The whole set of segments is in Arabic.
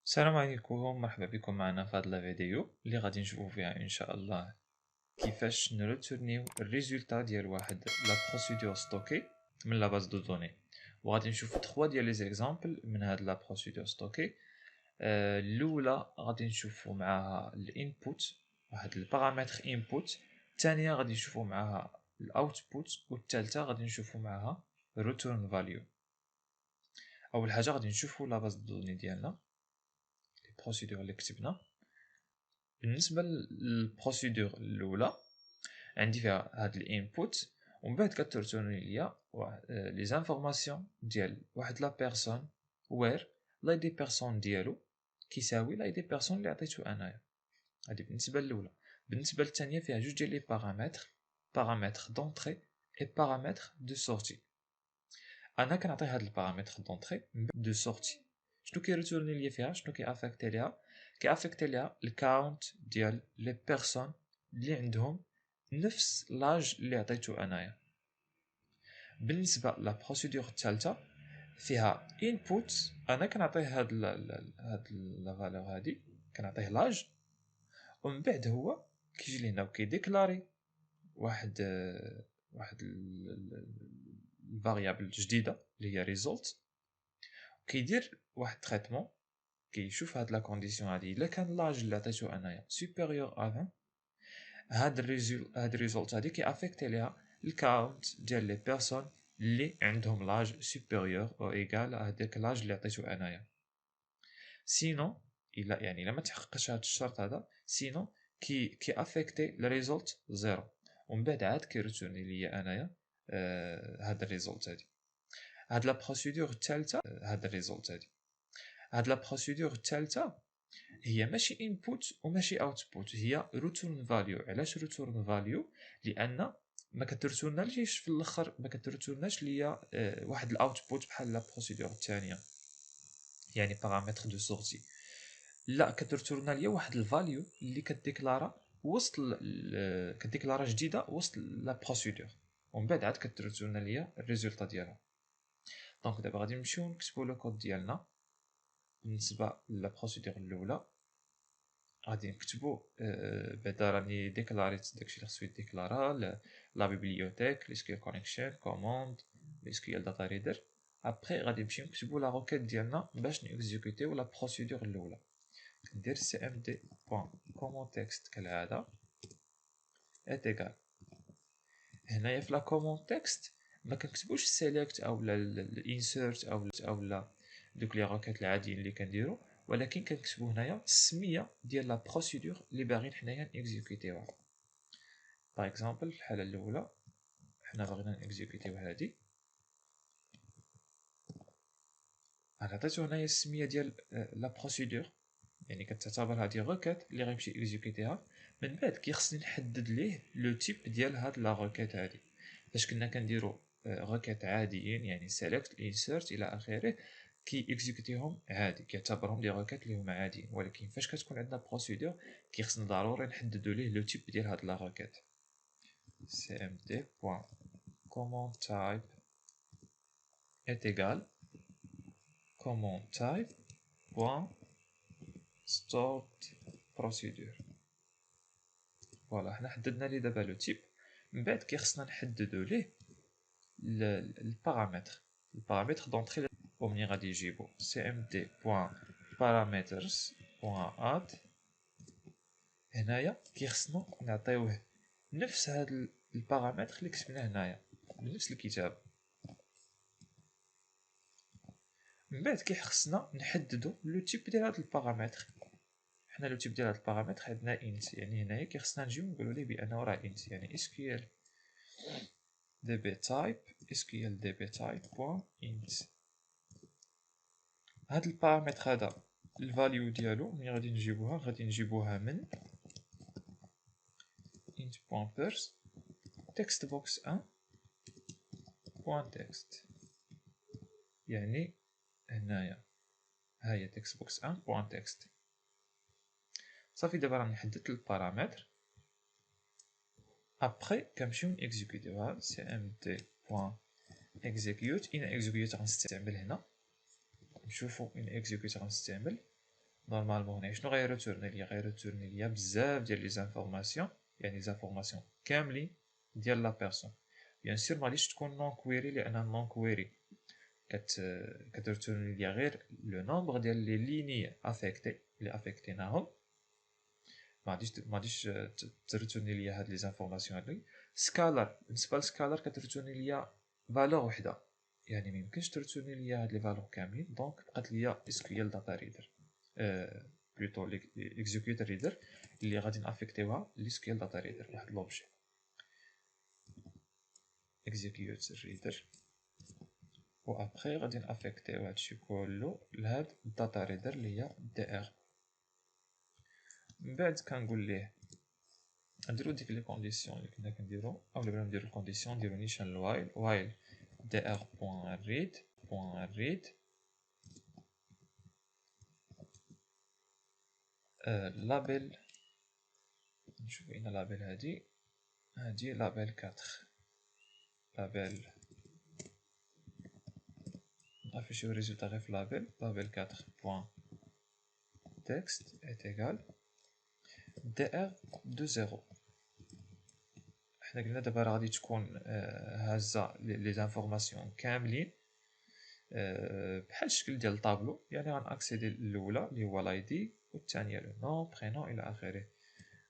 السلام عليكم، مرحبا بكم معنا في هذا الفيديو اللي غادي نشوفوا فيها ان شاء الله كيفاش نريتورنيو الريزولتا ديال واحد لا بروسيدور ستوكي من لا باز دو دوني. وغادي نشوفوا 3 ديال لي زيكزامبل من هاد لا بروسيدور ستوكي. الاولى غادي نشوفوا معاها الانبوت، واحد البارامتر انبوت. الثانيه غادي نشوفوا معاها الاوتبوت، والثالثه غادي نشوفوا معاها ريتورن فاليو. اول حاجه غادي نشوفوا لا باز دو دوني ديالنا، البروسيدور اللي كتبنا. بالنسبه للبروسيدور الاولى عندي فيها هاد الانبوت، ومن بعد كترتورني ليا لي زانفورماسيون ديال واحد لا بيرسون وير لاي دي بيرسون ديالو كيساوي لاي دي بيرسون اللي عطيتو انايا. هادي بالنسبه الاولى. بالنسبه للثانيه فيها جوج ديال لي بارامتر دونطري اي بارامتر دو سورتي. انا كنعطي هاد البارامتر دونطري دو سورتي. شنو كيرتورني ليا فيها، شنو كيافيكتي ليها؟ كيافيكتي ليها الكاونت ديال لي بيرسون اللي عندهم نفس لاج اللي عطيتو انايا. بالنسبه لا بروسيدور الثالثه فيها انبوت، انا كنعطيه هاد لا فالور هادي، كنعطيه لاج، ومن بعد هو كيجي لهنا وكيديكلاري واحد الفاريابل جديده اللي هي ريزولت، كيدير واحد تريتمون كيشوف هاد لا كونديسيون هادي. الا كان لاج اللي عطيتو انايا سوبيريور ا 20، هاد الريزولت هادي كيافيكتي ليها الكاونت ديال لي بيرسون اللي عندهم لاج سوبيريور او ايغال هاداك لاج اللي عطيتو انايا. سينو الا ما تحققش هاد الشرط هذا، سينو كيافيكتي الريزولت زيرو، ومن بعد عاد كيرتورني ليا انايا هاد الريزولت هادي. هاد لا بروسيدور الثالثه هاد لا بروسيدور الثالثه هي ماشي انبوت وماشي اوتبوت، هي ريتورن فاليو. علاش ريتورن فاليو؟ لان ما كترتورناليش في الاخر، ما كترتورناش ليا واحد الاوتبوت بحال لا بروسيدور الثانيه، يعني بارامتر دو سورتي. لا، كترتورنا ليا واحد الفاليو اللي كديكلارا وسط كديكلارا جديده وسط لا بروسيدور، ومن بعد عاد كترتورنا ليا الريزولطا ديالها. دونك دابا غادي نمشيو نكتبو لو كود ديالنا. بالنسبه لا بروسيدور الاولى غادي نكتبو بعدا راني ديكلاريت داكشي اللي خصو يديكلارا، لا بيبليوتيك، لي سكيل كونيكشن، كوموند، لي سكيل داتا ريدر. ابري غادي نمشيو نكتبو لا روكيت ديالنا باش نيكزيكوتيو لا بروسيدور الاولى. ندير cmd بوان كومون تكست كالعاده ات ايكال. هنايا في لا كومون تكست ما كنكتبوش سيليكت او الانسيرت او لا دوك لي روكيت العاديين اللي كنديرو، ولكن كنكتبو هنايا السميه ديال لا بروسيدور اللي باغيين حنايا نيكزيكوتيوها. باغ اكزومبل في الحاله الاولى حنا بغينا نيكزيكوتيو هادي، انا عطيتو هنايا السميه ديال لا بروسيدور، يعني كتعتبر هادي روكيت اللي غيمشي اكزيكوتيها. من بعد كيخصني نحدد ليه لو تيب ديال هاد لا روكيت هادي. فاش كنا كنديرو روكيت عاديين يعني سيليكت انسيرت الى اخره، كي اكزيكوتيهم عادي، كيعتبرهم دي روكيت اللي هما عاديين. ولكن فاش كتكون عندنا بروسيدور كيخصنا ضروري نحددو ليه لو تيب ديال هاد لا روكيت. cmd بوان command type est égal command type بوان stored procedure. فوالا حنا حددنا ليه دابا لو تيب. من بعد كيخصنا نحددو ليه البارامتر دونطري، ومنين غادي نجيبو cmd بوان parameters بوان add. هنايا كيخصنا نعطيوه نفس هاد البارامتر اللي كتبناه هنايا بنفس الكتاب. من بعد كيخصنا نحددو لو تيب ديال هاد البارامتر. حنا لو تيب ديال هاد البارامتر عندنا int، يعني هنايا كيخصنا نجيو نقولو ليه بانه راه int، يعني sql dbtype sql dbtype بوان int. هاد البارامتر هذا الفاليو ديالو ملي غادي نجيبوها من int بوان pers text box 1 بوان text، يعني هنايا هاهي text box 1 بوان text. صافي دابا راني حددت البارامتر. ابري كنمشيو نيكزيكوتيوها cmd بوان execute. ان execute غنستعمل هنا، نشوفو ان execute غنستعمل نورمالمون هنا شنو غيريتورني ليا؟ غيريتورني ليا بزاف ديال لي زانفورماسيون، يعني لي زانفورماسيون كاملين ديال لا بيرسون. بيان سور مغاديش تكون نون كويري، لان نون كويري كتريتورني ليا غير لو نومبر ديال لي ليني افيكتي اللي افيكتيناهم، مغاديش تريتورني ليا هاد لي زانفورماسيون هادي. سكالر، بالنسبه للسكالر كتريتورني ليا فالور وحده، يعني ميمكنش تريتورني ليا هاد لي فالور كاملين. دونك بقات ليا SQL داتا ريدر، بلوتو الاكزيكيوتور ريدر اللي غادي نافيكتيوها لسكيل داتا ريدر، واحد لوبجي اكزيكيوتور ريدر، و ابخي غادي نافيكتيو هادشي كله لهاد الداتا ريدر اللي هي DR. من بعد كنقول ليه نديرو ديك لي كونديسيون اللي كنا كنديرو، اولا بلا نديرو الكونديسيون نديرو نيشان الوايل dr.read لابيل، نشوف اين لابيل هادي لابيل 4، لابيل نافيشيو ريزولتا غير في لابيل 4 بوان تكست est égal dr de 0. حنا قلنا دابا راه غادي تكون هازه لي زانفورماسيون كاملين بحال الشكل ديال الطابلو، يعني غنأكسيدي الاولى اللي هو لايدي، والثانيه لو نون برينون الى اخره.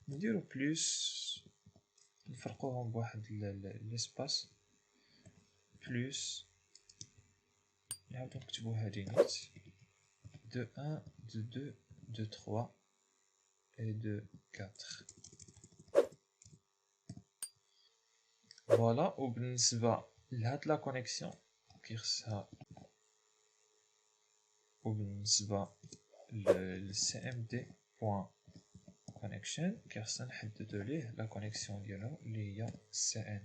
نديرو بلوس، نفرقوهم بواحد ليسباس بلوس، نعاودو نكتبو هادي نيت دو 1 دو 2 دو 3 et de 4. فوالا. وبالنسبة لهاد لا كونيكسيون كيخصها، وبالنسبة للCMD بوان كونيكشن كيخصنا نحددو ليه لا كونيكسيون ديالو اللي هي CN.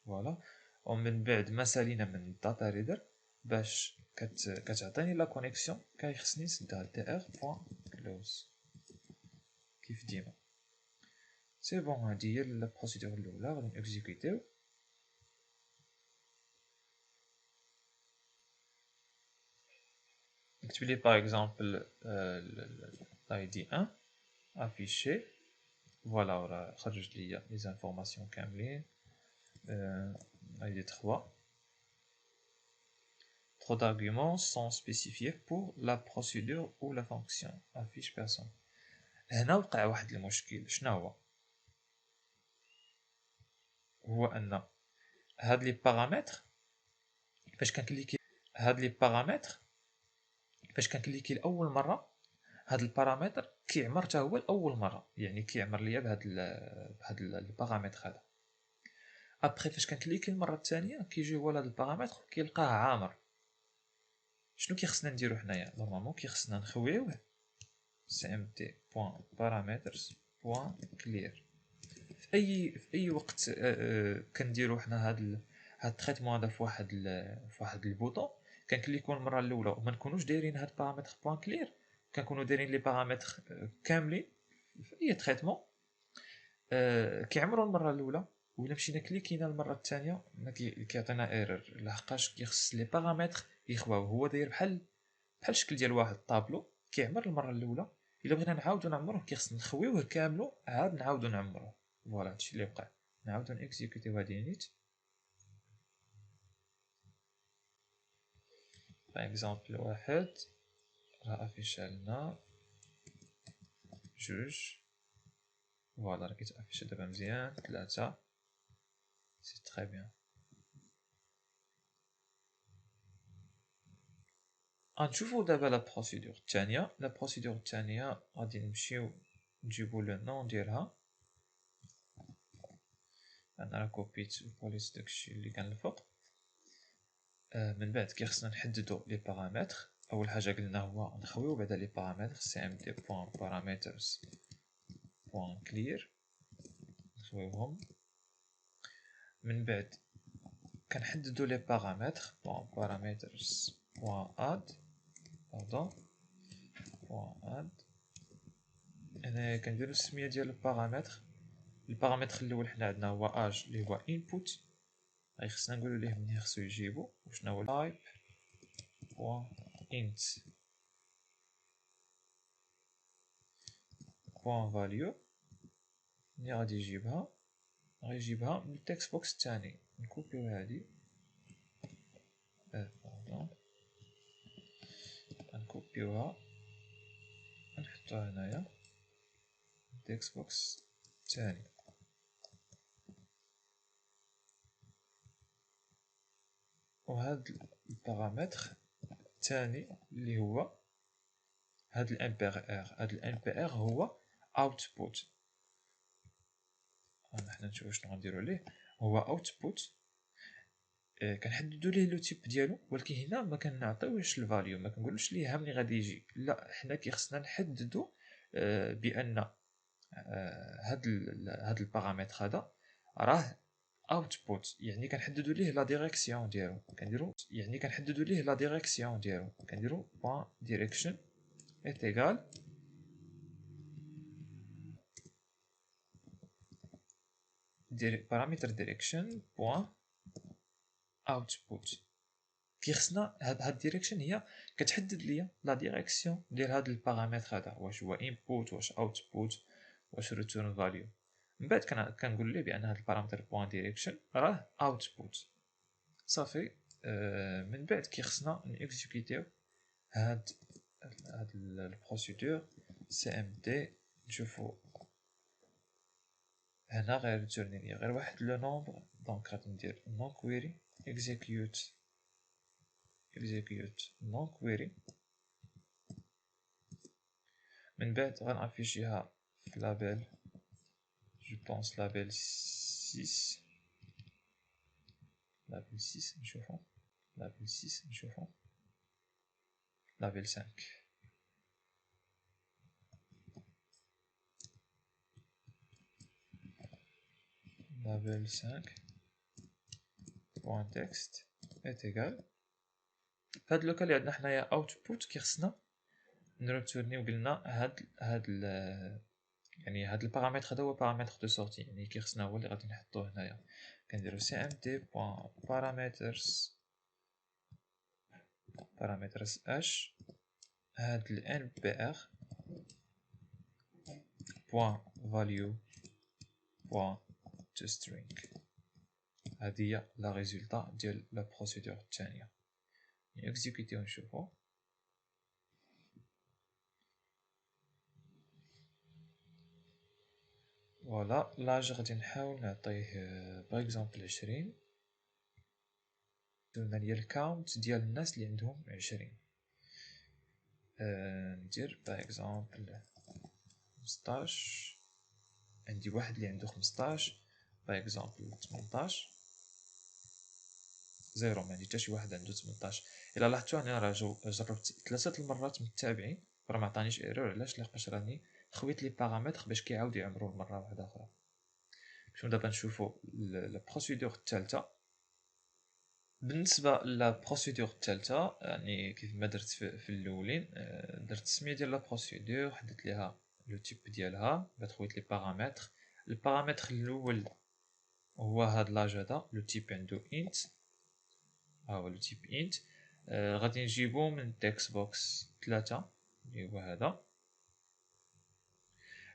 فوالا. ومن بعد ما سالينا من الداتا ريدر باش كتعطيني لا كونيكسيون كيخصني نسدها DR بوان كلوز كيف ديما. سي بون، هادي هي البروسيدور الاولى غادي نكزيكوتيو. نكتب لي باغ اكزومبل لايدي 1 افيشي، فوالا راه خرج ليا لي زانفورماسيون كاملين. لايدي 3 trop d'arguments sont spécifiés pour la procédure ou la fonction affiche personne. هنا وقع واحد المشكل. شنو هو ان هاد لي بارامتر فاش كنكليكي هاد لي بارامتر فاش كنكليكي لاول مره هاد البارامتر كيعمر حتى هو لاول مره، يعني كيعمر ليا بهاد البارامتر هذا. ابخي فاش كنكليكي المره الثانيه كيجي هو هاد البارامتر كيلقاه عامر. شنو كيخصنا نديرو حنايا؟ نورمالمون كيخصنا نخويوه cmd.parameters.clear. في اي وقت كنديرو حنا هاد التريتمون هذا في واحد البوطون، كنكليكو المره الاولى وما نكونوش دايرين هاد بارامتر بوان كلير، كنكونوا دايرين لي بارامتر كاملين في اي تريتمون كيعمروا المره الاولى. وإلا مشينا كليكينا المره الثانيه كيعطينا ايرور، لحقاش كيخص لي بارامتر يخواو. هو داير بحال الشكل ديال واحد الطابلو كيعمر المره الاولى، الا بغينا نعاودو نعمروه كيخصنا نخويوه كاملو عاد نعاودو نعمروه. فوالا هادشي اللي وقع. نعاودو نيكزيكوتيو هادي نيت. باغ اكزومبل واحد راه افيشا لنا جوج، فوالا راه كيتافيشا دابا مزيان. 3 سي تري بيان. غنشوفو دابا لا بروسيدور الثانيه. لا بروسيدور الثانيه غادي نمشيو نجيبو لو نون ديالها. انا راه كوبيت وبوليت داكشي اللي كان الفوق. من بعد كيخصنا نحددو لي بارامتر. اول حاجه قلنا هو نخويو بعدا لي بارامتر cmd.parameters.clear نخويوهم. من بعد كنحددو لي بارامتر parameters.add هنا كنديرو السميه ديال البارامتر. البارامتر الاول حنا عندنا هو اج اللي هو input، خصنا نقولو ليه منين خصو يجيبو، وشنو هو type int بوان فاليو ملي غادي يجيبها غيجيبها من التكست بوكس الثاني. نكوبيو هادي نكوبيوها نحطوها هنايا التكست بوكس الثاني. وهاد البارامتر الثاني اللي هو هاد الام بي ار هو اوتبوت. حنا نشوفو شنو غنديرو ليه. هو اوتبوت كنحددو ليه لو تيب ديالو، ولكن هنا ما كنعطيوش الفاليو، ما كنقولوش ليه ها ملي غادي يجي، لا حنا كيخصنا نحددو بان هاد البارامتر هذا راه اوتبوت، يعني كنحددو ليه لا ديريكسيون ديالو. كنديرو بوان ديريكشن est égal paramètre direction point output. كيخصنا هاد الديريكشن هي كتحدد ليا لا ديريكسيون ديال هاد البارامتر هذا، واش هو input واش output واش return value. من بعد كنقول ليه بان هاد البارامتر point direction راه output صافي. من بعد كيخصنا نيكزيكوتيو هاد البروسيدور cmd. نشوفو هنا غير ريتورني ليا غير واحد لو نومبر، دونك غادي ندير نون كويري execute نون كويري. من بعد غنافيشيها في لابيل جو بونس لابيل 6 نشوفو لابيل 5 لابيل 5 بوان تكست est égal. فهاد لوكا اللي عندنا حنايا اوتبوت كيخصنا نريتورنيو قلنا يعني هاد البارامتر هذا هو بارامتر دو سورتي، يعني كيخصنا هو اللي غادي نحطوه هنايا. كنديرو cmd بوان بارامترز اش هاد ال npr بوان فاليو بوان toString. هادي هي لا ريزولتا ديال لا بروسيدور الثانيه. نيكزيكوتيو نشوفو. فوالا لاج غادي نحاول نعطيه باغ اكزومبل 20. درنا ليا الكاونت ديال الناس اللي عندهم 20. ندير باغ اكزومبل 15. عندي واحد اللي عنده 15 باغ اكزومبل 18 زيرو، ما عندي حتى شي واحد عنده 18. الا لاحظتوا انا راه جربت 3 المرات متتابعين راه ما عطانيش ايرور. علاش؟ لحقاش راني خويت لي بارامتر باش كيعاود يعمروا مره واحده اخرى. شنو دابا نشوفوا لا بروسيدور الثالثه. بالنسبه لا بروسيدور الثالثه يعني كيف ما درت في الاولين، درت السميه ديال لا بروسيدور، حددت ليها لو تيب ديالها، بعد خويت لي بارامتر. البارامتر الاول هو هاد لاج هذا، لو تيب عنده انت، ها هو لو تيب انت. غادي نجيبو من تكست بوكس 3 اللي هو هذا.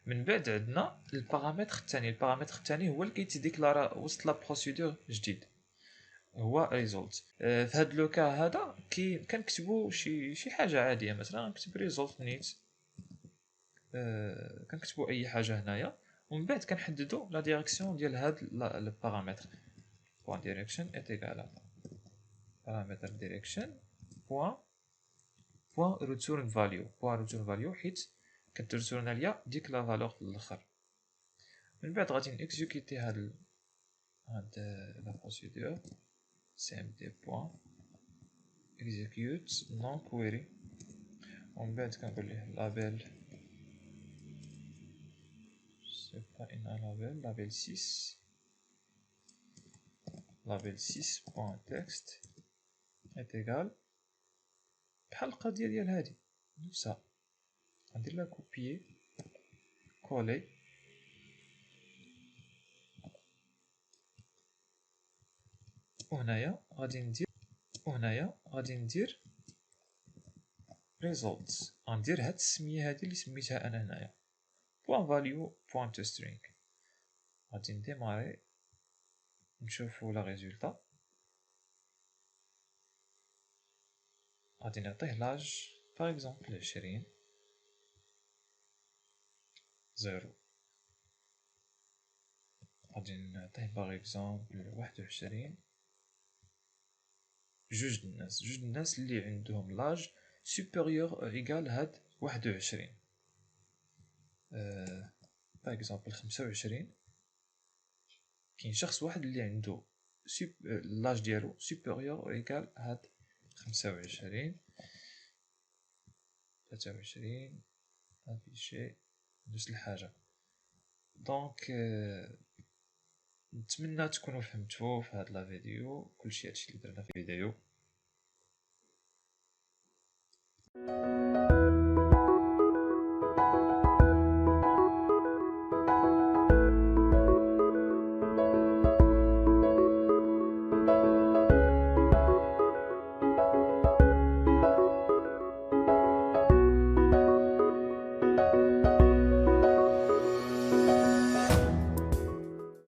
من بعد عندنا البارامتر الثاني هو اللي كيتديكلارا وسط لا بروسيدور جديد، هو ريزولت. في هاد لوكا هذا كنكتبو شي حاجه عاديه، مثلا نكتب ريزولت نيت، كنكتبو اي حاجه هنايا، ومن بعد كنحددو لا ديريكسيون ديال هاد البارامتر. بوان ديريكشن ايت ايكال بارامتر ديريكشن بوان ريتورن فاليو، حيت كترسورنا ليا ديك لا فالور في الاخر. من بعد غادي نيكزيكوتي هاد لا بروسيدور cmd بوان execute non query، ومن بعد كنقول ليه لابيل سي با ان لابيل 6 بوان تكست est égal بحال القضيه ديال هادي نفسها. غندير لها كوبيي كولي، وهنايا غادي ندير ريزولت. غندير هاد السميه هادي اللي سميتها انا هنايا point value point string. غادي نديماري نشوفو لا ريزولتا. غادي نعطيه لاج باغ اكزومبل 20 0. غادي نعطيه باغ اكزومبل 21. جوج الناس اللي عندهم لاج سوبيريور او ايكال هاد 21. باغ اكزومبل 25. كاين شخص واحد اللي عنده لاج ديالو سوبيريور او ايكال هاد 25. 23 افيشي نفس الحاجه. دونك نتمنى تكونوا فهمتوا في هاد لا فيديو كلشي هادشي اللي درنا في الفيديو.